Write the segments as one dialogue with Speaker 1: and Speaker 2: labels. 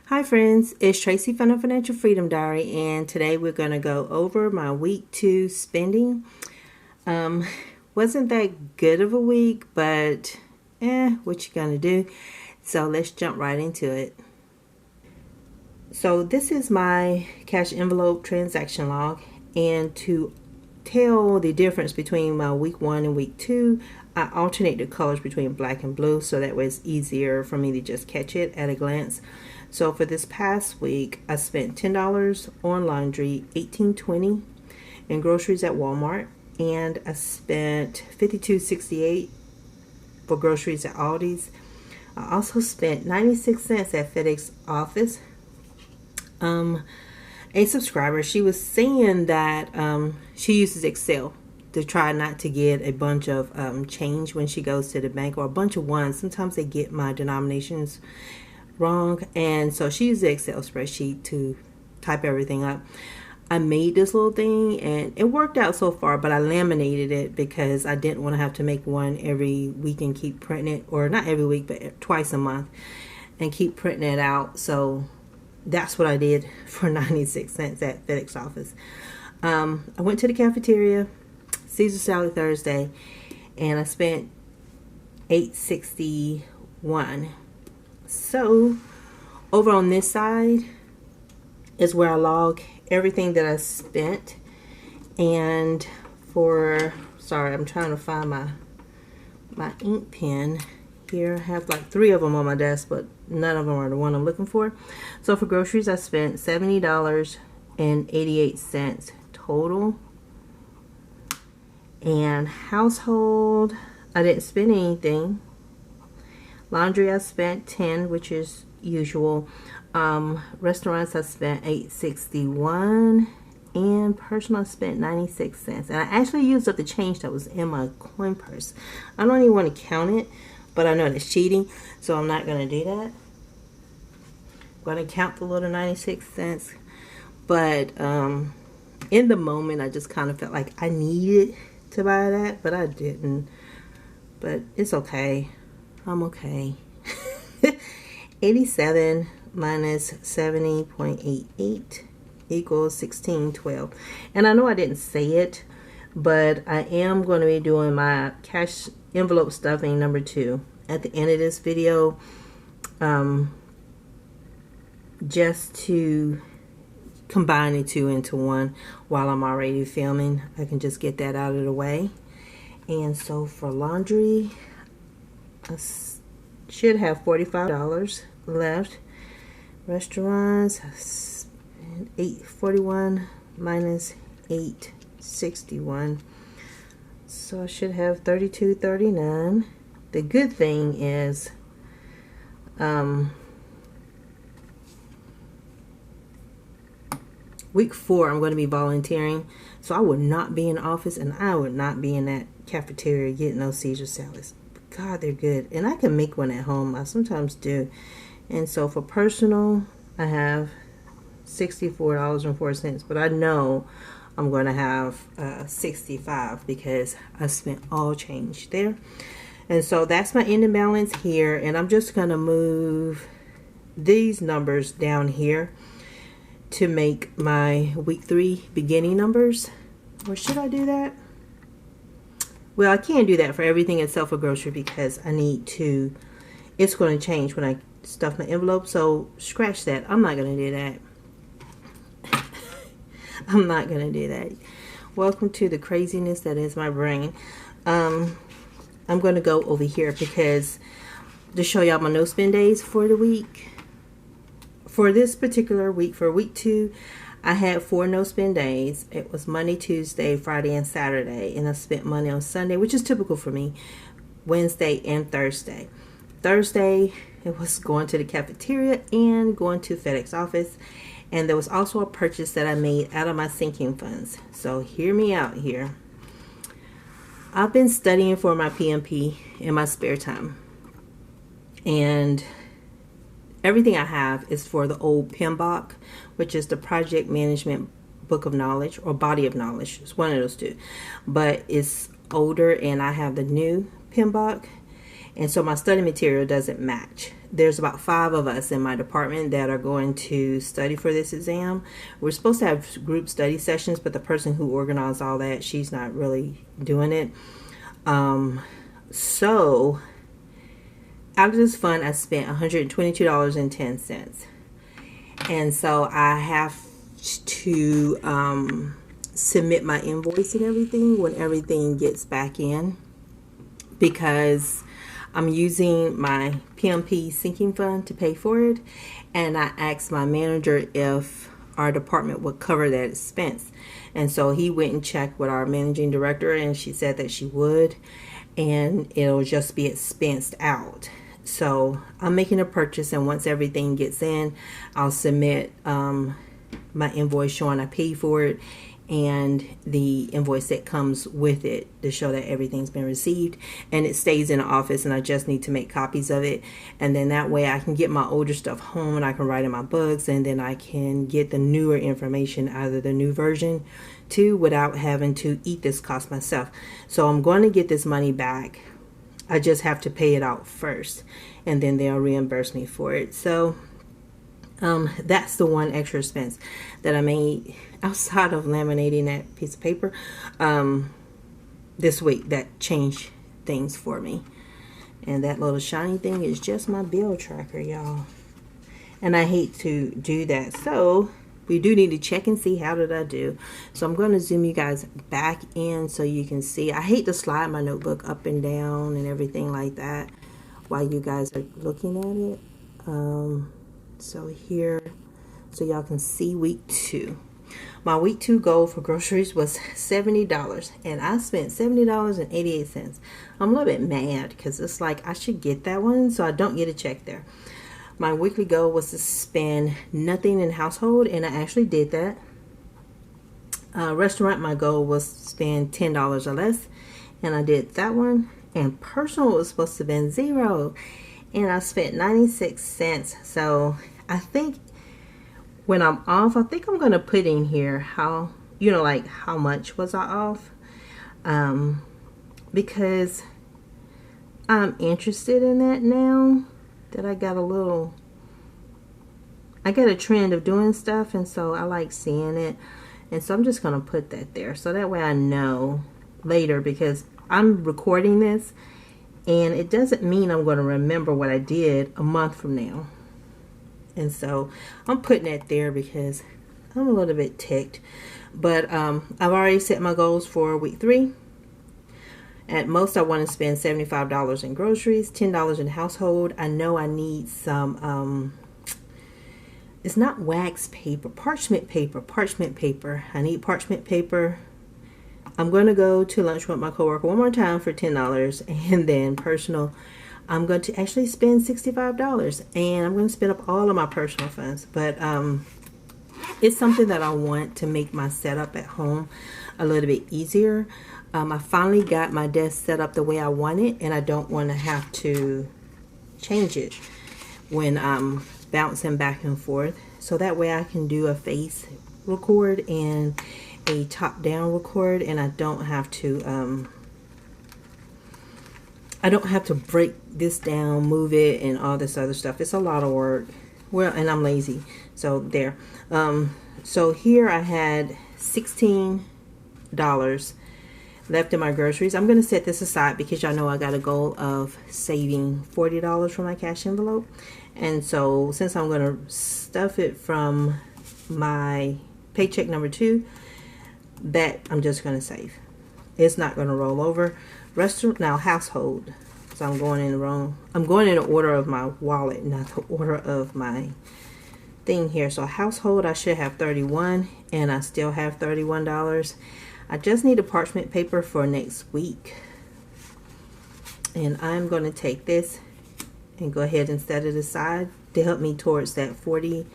Speaker 1: Hi friends, it's Tracy from the Financial Freedom Diary, and today we're going to go over my week 2 spending. Wasn't that good of a week, but what you gonna do? So let's jump right into it. So this is my cash envelope transaction log, and to tell the difference between my week 1 and week 2, I alternate the colors between black and blue so that way it's easier for me to just catch it at a glance. So for this past week, I spent $10 on laundry, $18.20 in groceries at Walmart, and I spent $52.68 for groceries at Aldi's. I also spent 96 cents at FedEx office. A subscriber, she was saying that she uses Excel to try not to get a bunch of change when she goes to the bank, or a bunch of ones. Sometimes they get my denominations wrong, and so she used the Excel spreadsheet to type everything up. I made this little thing and it worked out so far, but I laminated it because I didn't want to have to make one every week and keep printing it, or not every week but twice a month, and keep printing it out. So that's what I did for 96 cents at FedEx office. I went to the cafeteria, Caesar salad Thursday, and I spent $8.61. So over on this side is where I log everything that I spent. And sorry, I'm trying to find my ink pen here. I have like 3 of them on my desk, but none of them are the one I'm looking for. So for groceries, I spent $70.88 total. And household, I didn't spend anything. Laundry, I spent $10, which is usual. Restaurants, I spent $8.61, and personal, I spent 96 cents. And I actually used up the change that was in my coin purse. I don't even want to count it, but I know it's cheating, so I'm not going to do that. I'm going to count the little 96 cents. But in the moment, I just kind of felt like I needed to buy that, but I didn't. But it's okay. I'm okay. 87 minus 70.88 equals 1612. And I know I didn't say it, but I am going to be doing my cash envelope stuffing number 2 at the end of this video, just to combine the 2 into one while I'm already filming. I can just get that out of the way. And so for laundry, I should have $45 left. Restaurants, $8.41 minus $8.61, so I should have $32.39. The good thing is week 4 I'm going to be volunteering, so I would not be in the office and I would not be in that cafeteria getting those Caesar salads. God, they're good, and I can make one at home. I sometimes do. And so for personal, I have $64.04, but I know I'm going to have $65 because I spent all change there. And so that's my ending balance here, and I'm just going to move these numbers down here to make my week 3 beginning numbers. Or should I do that? Well, I can't do that for everything except for grocery because I need to, it's going to change when I stuff my envelope, so scratch that. I'm not going to do that. I'm not going to do that. Welcome to the craziness that is my brain. I'm going to go over here because to show y'all my no spend days for the week. For this particular week, for week 2, I had 4 no spend days. It was Monday, Tuesday, Friday, and Saturday, and I spent money on Sunday, which is typical for me, Wednesday and Thursday. Thursday, it was going to the cafeteria and going to FedEx office, and there was also a purchase that I made out of my sinking funds. So hear me out here. I've been studying for my PMP in my spare time, and everything I have is for the old PMBOK, which is the Project Management Book of Knowledge, or Body of Knowledge. It's one of those two, but it's older, and I have the new PMBOK. And so my study material doesn't match. There's about 5 of us in my department that are going to study for this exam. We're supposed to have group study sessions, but the person who organized all that, she's not really doing it. So out of this fund, I spent $122.10. And so I have to submit my invoice and everything when everything gets back in, because I'm using my PMP sinking fund to pay for it. And I asked my manager if our department would cover that expense. And so he went and checked with our managing director, and she said that she would, and it'll just be expensed out. So I'm making a purchase, and once everything gets in, I'll submit my invoice showing I paid for it, and the invoice that comes with it to show that everything's been received, and it stays in the office, and I just need to make copies of it. And then that way I can get my older stuff home, and I can write in my books, and then I can get the newer information out of the new version too, without having to eat this cost myself. So I'm going to get this money back. I just have to pay it out first, and then they'll reimburse me for it. So that's the one extra expense that I made outside of laminating that piece of paper this week that changed things for me. And that little shiny thing is just my bill tracker, y'all. And I hate to do that. So we do need to check and see how did I do. So I'm going to zoom you guys back in so you can see. I hate to slide my notebook up and down and everything like that while you guys are looking at it. So here, so y'all can see week 2. My week 2 goal for groceries was $70, and I spent $70.88. I'm a little bit mad because it's like I should get that one, so I don't get a check there. My weekly goal was to spend nothing in household, and I actually did that. Restaurant, my goal was to spend $10 or less, and I did that one. And personal was supposed to have been $0, and I spent 96 cents. So I think when I'm off, I think I'm going to put in here how, you know, like how much was I off, because I'm interested in that now that I got a trend of doing stuff, and so I like seeing it. And so I'm just going to put that there so that way I know later, because I'm recording this and it doesn't mean I'm going to remember what I did a month from now. And so I'm putting that there because I'm a little bit ticked. But I've already set my goals for week 3. At most, I want to spend $75 in groceries, $10 in household. I know I need some, it's not wax paper, parchment paper. I need parchment paper. I'm going to go to lunch with my coworker one more time for $10. And then personal, I'm going to actually spend $65. And I'm going to spend up all of my personal funds. But it's something that I want to make my setup at home a little bit easier. I finally got my desk set up the way I want it, and I don't want to have to change it when I'm bouncing back and forth. So that way I can do a face record and a top-down record, and I don't have to break this down, move it, and all this other stuff. It's a lot of work. Well, and I'm lazy. So there. So here I had $16 left in my groceries. I'm going to set this aside because y'all know I got a goal of saving $40 from my cash envelope. And so since I'm going to stuff it from my paycheck number 2, that I'm just going to save. It's not going to roll over. Restaurant, now household. So I'm going in the order of my wallet, not the order of my thing here. So household, I should have 31, and I still have $31. I just need a parchment paper for next week, and I'm going to take this and go ahead and set it aside to help me towards that $40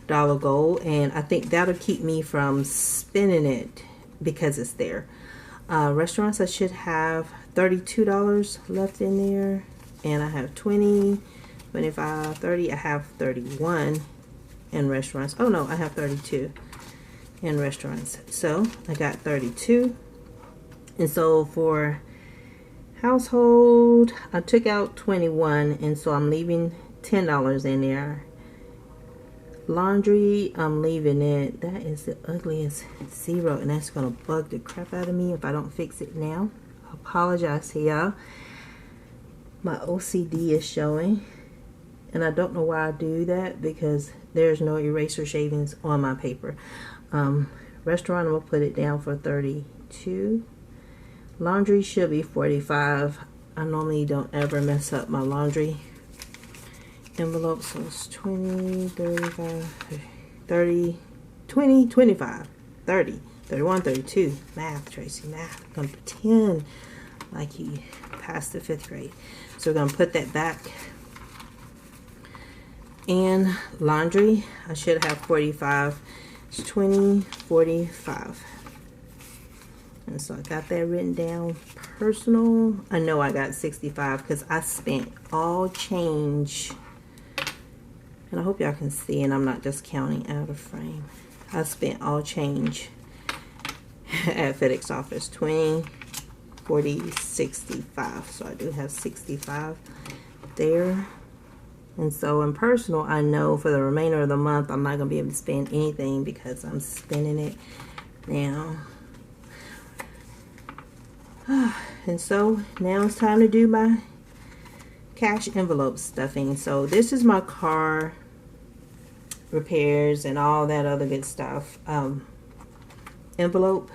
Speaker 1: goal. And I think that'll keep me from spending it because it's there. Restaurants, I should have $32 left in there, and I have 20, 25, 30. I have 31 in restaurants. Oh no, I have 32 in restaurants. So I got 32. And so for Household, I took out 21, and so I'm leaving $10 in there. Laundry, I'm leaving it. That is the ugliest 0, and that's gonna bug the crap out of me if I don't fix it now. I apologize to y'all. My OCD is showing, and I don't know why I do that, because there's no eraser shavings on my paper. Restaurant, I'm gonna put it down for 32. Laundry should be 45. I normally don't ever mess up my laundry envelope, so it's 20, 35, 30, 20, 25, 30, 31, 32. Math, Tracy, math. I'm gonna pretend like you passed the 5th grade. So we're gonna put that back. And laundry, I should have 45. It's 20, 45. And so I got that written down. Personal, I know I got 65 because I spent all change. And I hope y'all can see, and I'm not just counting out of frame. I spent all change at FedEx office. 20, 40, 65. So I do have 65 there. And so in personal, I know for the remainder of the month, I'm not going to be able to spend anything because I'm spending it now. And so now it's time to do my cash envelope stuffing. So this is my car repairs and all that other good stuff envelope.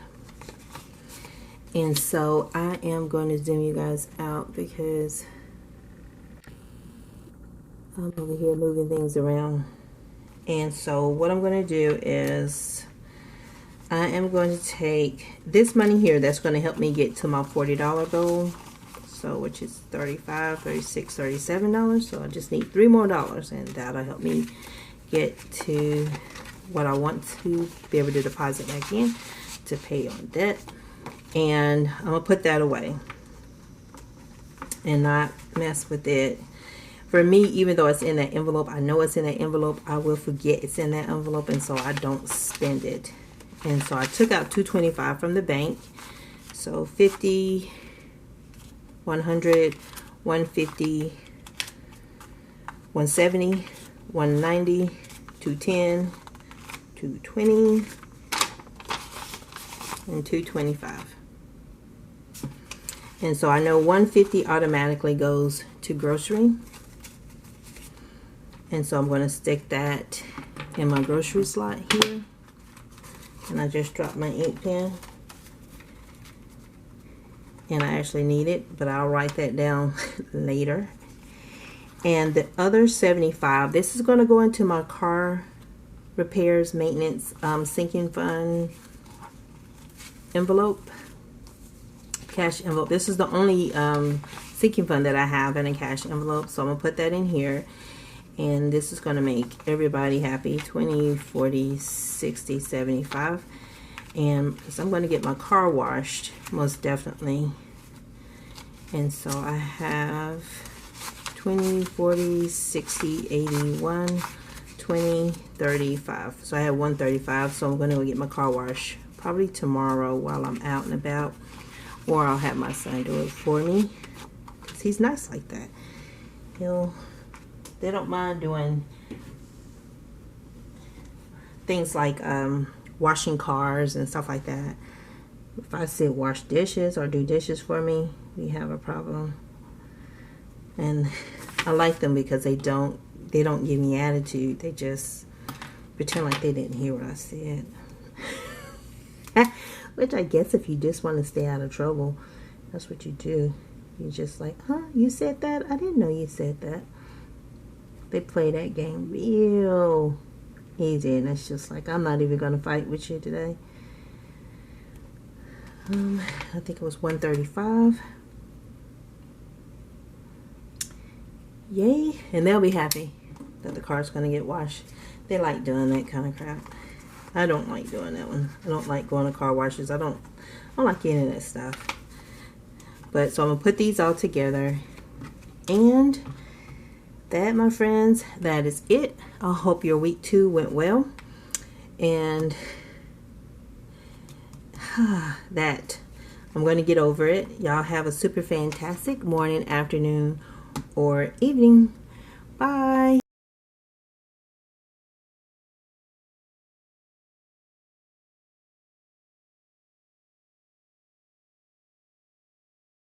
Speaker 1: And so I am going to zoom you guys out because I'm over here moving things around. And so what I'm going to do is I am going to take this money here that's going to help me get to my $40 goal. So which is $35, $36, $37. So I just need $3 more, and that'll help me get to what I want to be able to deposit back in to pay on debt. And I'm going to put that away and not mess with it. For me, even though it's in that envelope, I know it's in that envelope, I will forget it's in that envelope, and so I don't spend it. And so I took out $225 from the bank. So 50, 100, 150, 170, 190, 210, 220, and 225. And so I know 150 automatically goes to grocery. And so I'm going to stick that in my grocery slot here. And I just dropped my ink pen. And I actually need it, but I'll write that down later. And the other 75, this is going to go into my car repairs, maintenance, sinking fund envelope, cash envelope. This is the only sinking fund that I have in a cash envelope. So I'm going to put that in here. And this is going to make everybody happy. 20, 40, 60, 75. And because I'm going to get my car washed, most definitely. And so I have 20, 40, 60, 81, 20, 35. So I have 135. So I'm going to go get my car washed probably tomorrow while I'm out and about. Or I'll have my son do it for me, because he's nice like that. They don't mind doing things like washing cars and stuff like that. If I said wash dishes or do dishes for me, we have a problem. And I like them because they don't give me attitude. They just pretend like they didn't hear what I said. Which I guess if you just want to stay out of trouble, that's what you do. You just like, huh, you said that? I didn't know you said that. They play that game real easy, and it's just like, I'm not even going to fight with you today. I think it was 135. Yay, and they'll be happy that the car's going to get washed. They like doing that kind of crap. I don't like doing that one. I don't like going to car washes. I don't like any of that stuff. But so I'm going to put these all together. And that, my friends, that is it. I hope your week 2 went well. And that, I'm going to get over it. Y'all have a super fantastic morning, afternoon, or evening. Bye.